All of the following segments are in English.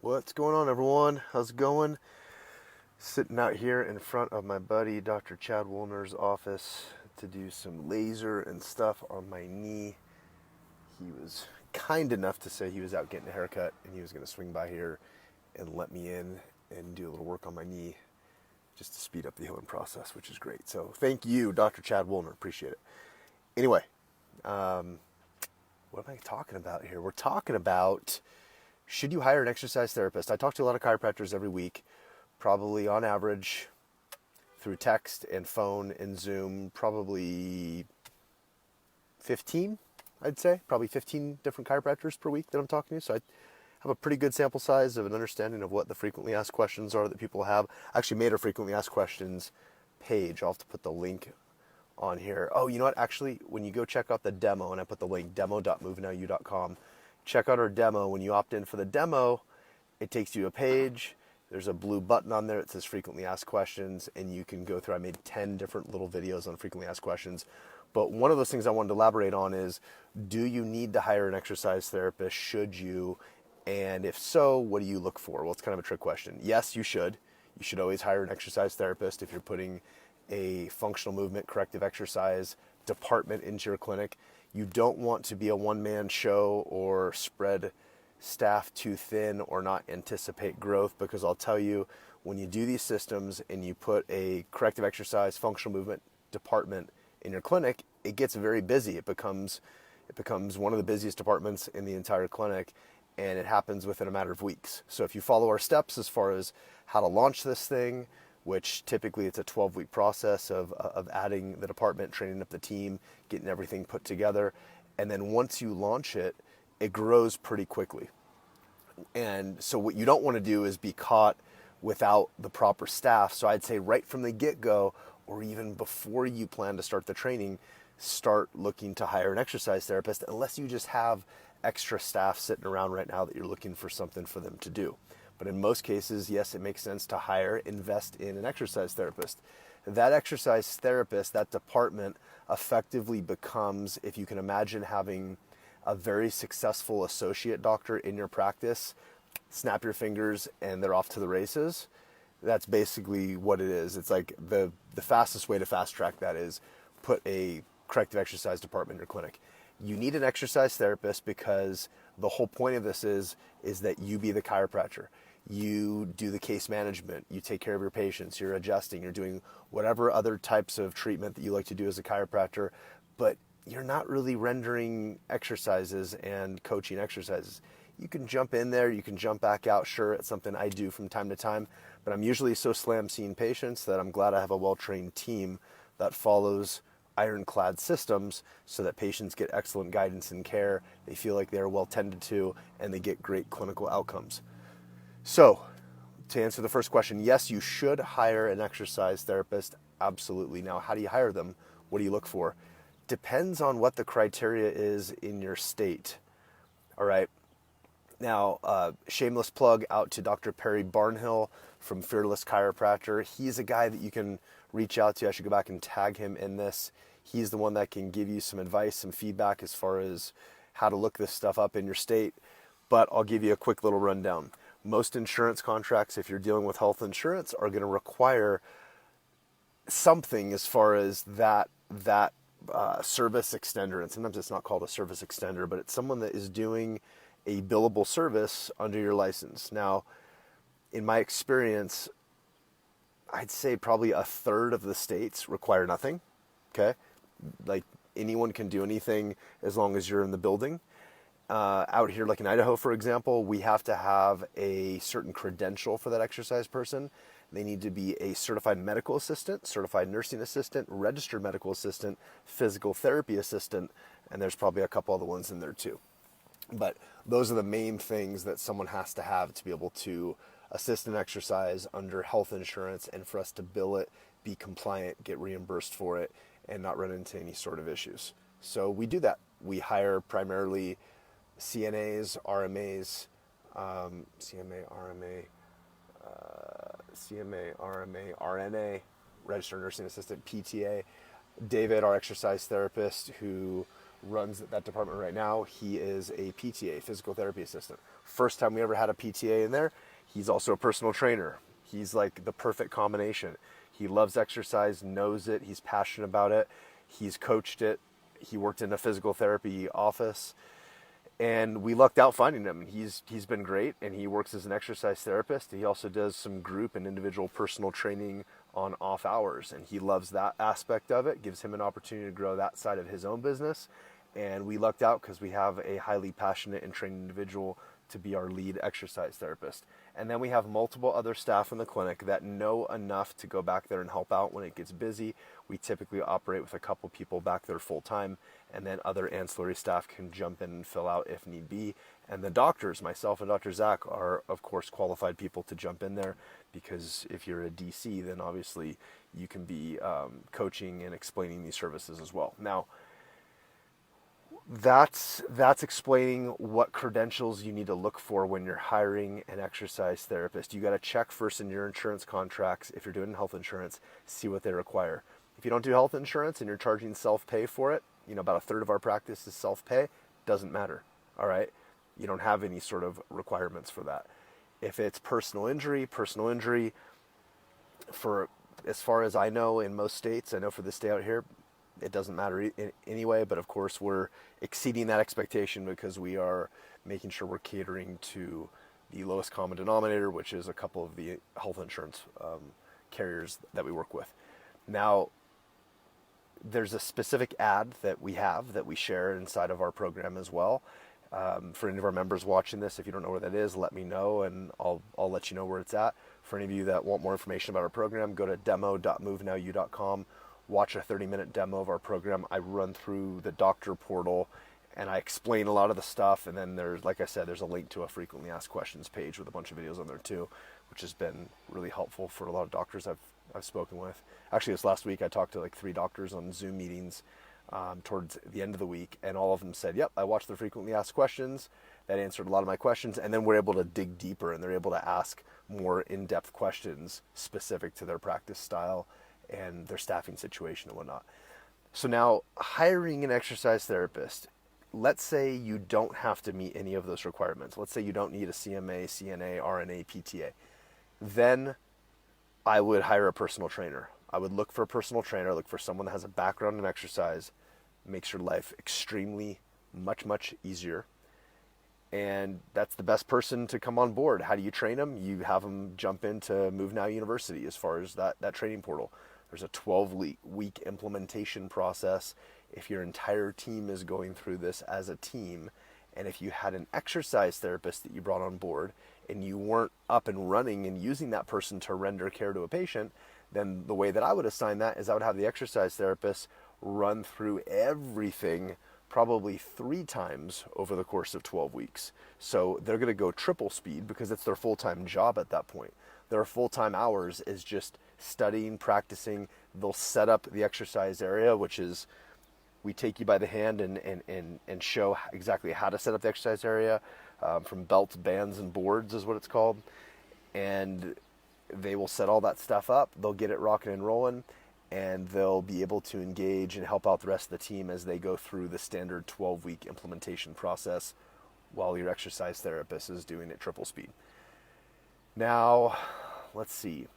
What's going on, everyone? How's it going? Sitting out here in front of my buddy Dr. Chad Woolner's office to do some laser and stuff on my knee. He was kind enough to say he was out getting a haircut and he was going to swing by here and let me in and do a little work on my knee just to speed up the healing process, which is great. So thank you, Dr. Chad Woolner. Appreciate it. Anyway, what am I talking about here? We're talking about, should you hire an exercise therapist? I talk to a lot of chiropractors every week, probably on average through text and phone and Zoom, probably 15, I'd say. Probably 15 different chiropractors per week that I'm talking to. So I have a pretty good sample size of an understanding of what the frequently asked questions are that people have. I actually made a frequently asked questions page. I'll have to put the link on here. Oh, you know what? Actually, when you go check out the demo, and I put the link, demo.movenowu.com, check out our demo. When you opt in for the demo, it takes you to a page. There's a blue button on there that says frequently asked questions, and you can go through. I made 10 different little videos on frequently asked questions. But one of those things I wanted to elaborate on is, do you need to hire an exercise therapist? Should you? And if so, what do you look for? Well, it's kind of a trick question. Yes, you should. You should always hire an exercise therapist if you're putting a functional movement corrective exercise department into your clinic. You don't want to be a one-man show or spread staff too thin or not anticipate growth, because I'll tell you, when you do these systems and you put a corrective exercise functional movement department in your clinic, it gets very busy. It becomes one of the busiest departments in the entire clinic, and it happens within a matter of weeks. So if you follow our steps as far as how to launch this thing, which typically it's a 12-week process of adding the department, training up the team, getting everything put together, and then once you launch it, it grows pretty quickly. And so what you don't want to do is be caught without the proper staff. So I'd say right from the get-go, or even before you plan to start the training, start looking to hire an exercise therapist, unless you just have extra staff sitting around right now that you're looking for something for them to do. But in most cases, yes, it makes sense to invest in an exercise therapist. That exercise therapist, that department, effectively becomes, if you can imagine having a very successful associate doctor in your practice, snap your fingers and they're off to the races. That's basically what it is. It's like the fastest way to fast track that is put a corrective exercise department in your clinic. You need an exercise therapist because the whole point of this is that you be the chiropractor. You do the case management, you take care of your patients, you're adjusting, you're doing whatever other types of treatment that you like to do as a chiropractor, but you're not really rendering exercises and coaching exercises. You can jump in there, you can jump back out. Sure, it's something I do from time to time, but I'm usually so slam seeing patients that I'm glad I have a well-trained team that follows ironclad systems so that patients get excellent guidance and care, they feel like they're well tended to, and they get great clinical outcomes. So, to answer the first question, yes, you should hire an exercise therapist, absolutely. Now, how do you hire them? What do you look for? Depends on what the criteria is in your state. All right. Now, shameless plug out to Dr. Perry Barnhill from Fearless Chiropractor. He's a guy that you can reach out to. I should go back and tag him in this. He's the one that can give you some advice, some feedback as far as how to look this stuff up in your state. But I'll give you a quick little rundown. Most insurance contracts, if you're dealing with health insurance, are going to require something as far as that service extender. And sometimes it's not called a service extender, but it's someone that is doing a billable service under your license. Now, in my experience, I'd say probably a third of the states require nothing. Okay, like anyone can do anything as long as you're in the building. Out here, like in Idaho, for example, we have to have a certain credential for that exercise person. They need to be a certified medical assistant, certified nursing assistant, registered medical assistant, physical therapy assistant, and there's probably a couple other ones in there too. But those are the main things that someone has to have to be able to assist in exercise under health insurance, and for us to bill it, be compliant, get reimbursed for it, and not run into any sort of issues. So we do that. We hire primarily CNAs, RMAs, CMA, RMA, RNA, registered nursing assistant, PTA. David, our exercise therapist who runs that department right now, he is a PTA, physical therapy assistant. First time we ever had a PTA in there, he's also a personal trainer. He's like the perfect combination. He loves exercise, knows it, he's passionate about it, he's coached it, he worked in a physical therapy office, and we lucked out finding him. He's been great, and he works as an exercise therapist. He also does some group and individual personal training on off hours, and he loves that aspect of it. Gives him an opportunity to grow that side of his own business, and we lucked out because we have a highly passionate and trained individual to be our lead exercise therapist. And then we have multiple other staff in the clinic that know enough to go back there and help out when it gets busy. We typically operate with a couple people back there full time, and then other ancillary staff can jump in and fill out if need be. And the doctors, myself and Dr. Zach, are of course qualified people to jump in there, because if you're a DC, then obviously you can be coaching and explaining these services as well. Now, that's explaining what credentials you need to look for when you're hiring an exercise therapist. You got to check first in your insurance contracts, if you're doing health insurance, see what they require. If you don't do health insurance and you're charging self-pay for it, about a third of our practice is self-pay, doesn't matter, all right? You don't have any sort of requirements for that. If it's personal injury, for as far as I know in most states, I know for this state out here, it doesn't matter anyway, but of course we're exceeding that expectation because we are making sure we're catering to the lowest common denominator, which is a couple of the health insurance carriers that we work with. Now, there's a specific ad that we have that we share inside of our program as well. For any of our members watching this, if you don't know where that is, let me know and I'll let you know where it's at. For any of you that want more information about our program, go to demo.movenowyou.com. Watch a 30-minute demo of our program. I run through the doctor portal and I explain a lot of the stuff. And then there's, like I said, there's a link to a frequently asked questions page with a bunch of videos on there too, which has been really helpful for a lot of doctors I've spoken with. Actually, this last week I talked to like 3 doctors on Zoom meetings towards the end of the week, and all of them said, yep, I watched the frequently asked questions. That answered a lot of my questions, and then we're able to dig deeper and they're able to ask more in-depth questions specific to their practice style and their staffing situation and whatnot. So now, hiring an exercise therapist, let's say you don't have to meet any of those requirements. Let's say you don't need a CMA, CNA, RNA, PTA. Then I would hire a personal trainer. I would look for a personal trainer, look for someone that has a background in exercise, makes your life extremely much easier. And that's the best person to come on board. How do you train them? You have them jump into Move Now University as far as that training portal. There's a 12-week implementation process. If your entire team is going through this as a team, and if you had an exercise therapist that you brought on board and you weren't up and running and using that person to render care to a patient, then the way that I would assign that is I would have the exercise therapist run through everything probably 3 times over the course of 12 weeks. So they're going to go triple speed because it's their full-time job at that point. Their full-time hours is just studying, practicing. They'll set up the exercise area, which is we take you by the hand and show exactly how to set up the exercise area, from belts, bands, and boards is what it's called. And they will set all that stuff up. They'll get it rocking and rolling, and they'll be able to engage and help out the rest of the team as they go through the standard 12-week implementation process while your exercise therapist is doing it triple speed. Now, let's see.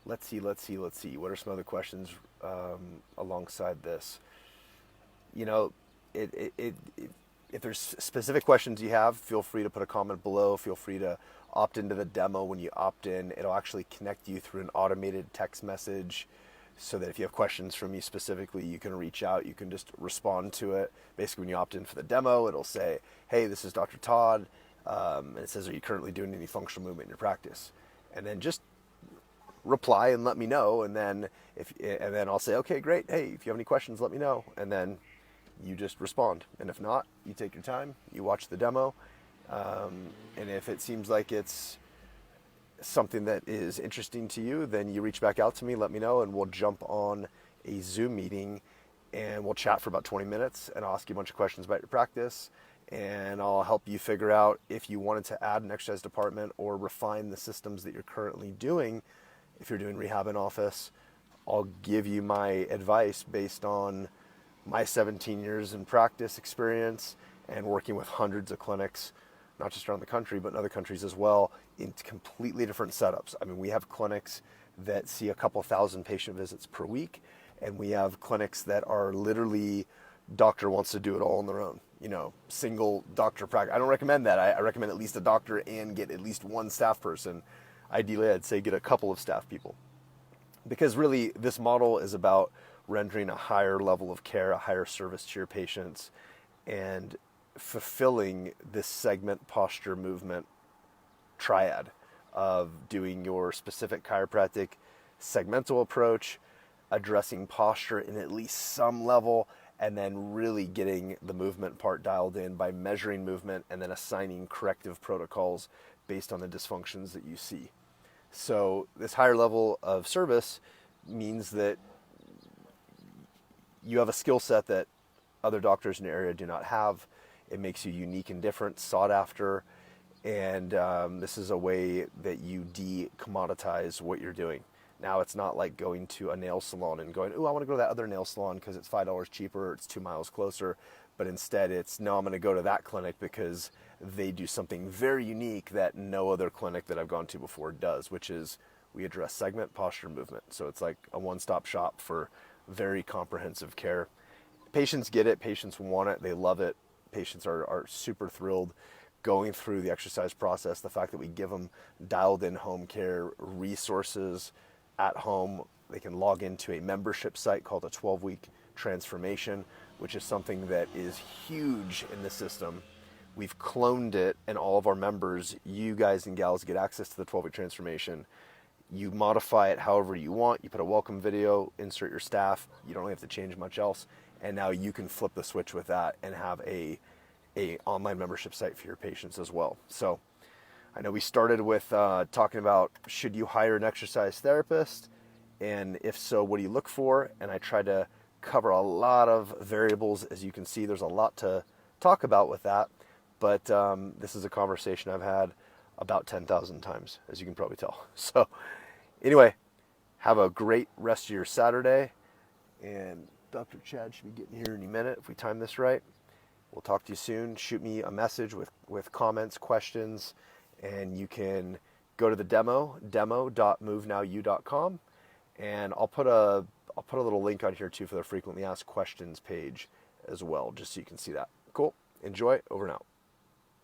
What are some other questions alongside this? If there's specific questions you have, feel free to put a comment below. Feel free to opt into the demo. When you opt in, it'll actually connect you through an automated text message so that if you have questions from me specifically, you can reach out. You can just respond to it. Basically, when you opt in for the demo, it'll say, hey, this is Dr. Todd. And it says, are you currently doing any functional movement in your practice? And then just reply and let me know. And then I'll say, okay, great. Hey, if you have any questions, let me know. And then you just respond. And if not, you take your time, you watch the demo. And if it seems like it's something that is interesting to you, then you reach back out to me, let me know, and we'll jump on a Zoom meeting and we'll chat for about 20 minutes and I'll ask you a bunch of questions about your practice and I'll help you figure out if you wanted to add an exercise department or refine the systems that you're currently doing. If you're doing rehab in office, I'll give you my advice based on my 17 years in practice experience and working with hundreds of clinics, not just around the country, but in other countries as well, in completely different setups. I mean, we have clinics that see a couple thousand patient visits per week, and we have clinics that are literally doctor wants to do it all on their own. Single doctor practice. I don't recommend that. I recommend at least a doctor and get at least one staff person. Ideally, I'd say get a couple of staff people. Because really, this model is about rendering a higher level of care, a higher service to your patients, and fulfilling this segment, posture, movement triad of doing your specific chiropractic segmental approach, addressing posture in at least some level, and then really getting the movement part dialed in by measuring movement and then assigning corrective protocols based on the dysfunctions that you see. So this higher level of service means that you have a skill set that other doctors in the area do not have. It makes you unique and different, sought after, and this is a way that you de-commoditize what you're doing. Now it's not like going to a nail salon and going, oh, I want to go to that other nail salon because it's $5 cheaper, or it's 2 miles closer. But instead it's, no, I'm going to go to that clinic because they do something very unique that no other clinic that I've gone to before does, which is we address segment, posture, movement. So it's like a one-stop shop for very comprehensive care. Patients get it. Patients want it. They love it. Patients are super thrilled going through the exercise process. The fact that we give them dialed in home care resources at home. They can log into a membership site called a 12-week transformation, which is something that is huge in the system. We've cloned it, and all of our members, you guys and gals, get access to the 12-week transformation. You modify it however you want. You put a welcome video, insert your staff. You don't really have to change much else. And now you can flip the switch with that and have a online membership site for your patients as well. So I know we started with talking about, should you hire an exercise therapist? And if so, what do you look for? And I tried to cover a lot of variables. As you can see, there's a lot to talk about with that. But this is a conversation I've had about 10,000 times, as you can probably tell. So anyway, have a great rest of your Saturday. And Dr. Chad should be getting here any minute if we time this right. We'll talk to you soon. Shoot me a message with comments, questions, and you can go to the demo.movenowyou.com, and I'll put a little link on here too for the frequently asked questions page as well, just so you can see that. Cool. Enjoy. Over and out.